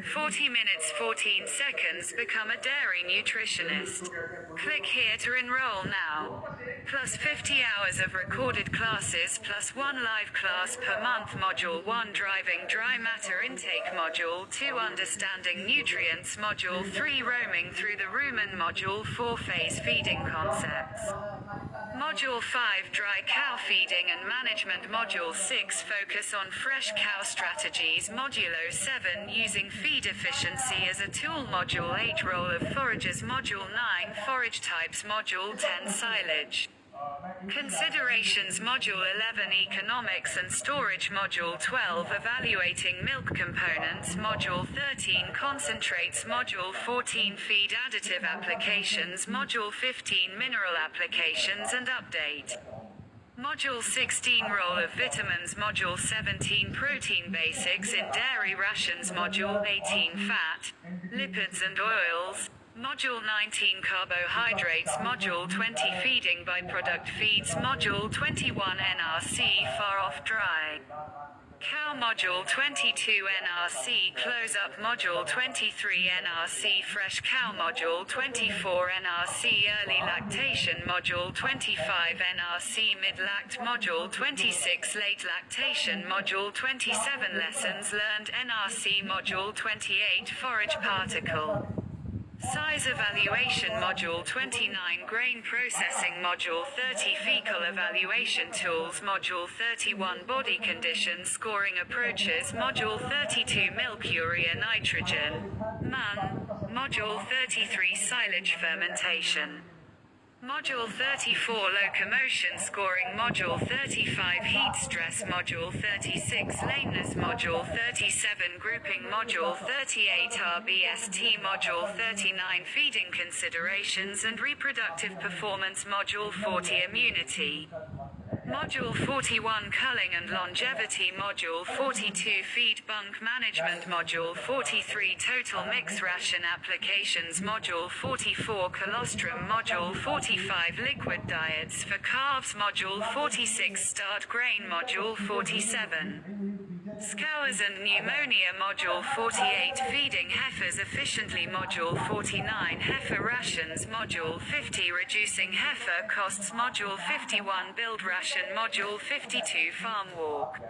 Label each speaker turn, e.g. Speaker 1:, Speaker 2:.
Speaker 1: 40 minutes 14 seconds become a dairy nutritionist. Click here to enroll now. Plus 50 hours of recorded classes plus 1 live class per month. Module 1 Driving Dry Matter Intake. Module 2 Understanding Nutrients. Module 3 Roaming Through the Rumen. Module 4 Phase Feeding Concepts. Module 5 Dry Cow Feeding and Management. Module 6 Focus on Fresh Cow Strategies. Modulo 7 Using Feed Efficiency as a Tool. Module 8 Role of Foragers. Module 9 Forage Types. Module 10 Silage Considerations. Module 11 Economics and Storage. Module 12 Evaluating Milk Components. Module 13 Concentrates. Module 14 Feed Additive Applications. Module 15 Mineral Applications and Update. Module 16 Role of Vitamins. Module 17 Protein Basics in Dairy Rations. Module 18 Fat, Lipids and Oils. Module 19 Carbohydrates. Module 20 Feeding Byproduct Feeds. Module 21 NRC Far Off Dry Cow. Module 22 NRC Close Up. Module 23 NRC Fresh Cow. Module 24 NRC Early Lactation. Module 25 NRC Mid-Lact. Module 26 Late Lactation. Module 27 Lessons Learned NRC. Module 28 Forage Particle Size Evaluation. Module 29 Grain Processing. Module 30 Fecal Evaluation Tools. Module 31 Body Condition Scoring Approaches. Module 32 Milk Urea Nitrogen MUN. Module 33 Silage Fermentation. Module 34 Locomotion Scoring. Module 35 Heat Stress. Module 36 Lameness. Module 37 Grouping. Module 38 RBST. Module 39 Feeding Considerations and Reproductive Performance. Module 40 Immunity. Module 41 Culling and Longevity. Module 42 Feed Bunk Management. Module 43 Total Mix Ration Applications. Module 44 Colostrum. Module 45 Liquid Diets for Calves. Module 46 Start Grain. Module 47 Scours and Pneumonia. Module 48 Feeding Heifers Efficiently. Module 49 Heifer Rations. Module 50 Reducing Heifer Costs. Module 51 Build Ration. Module 52 Farm Walk.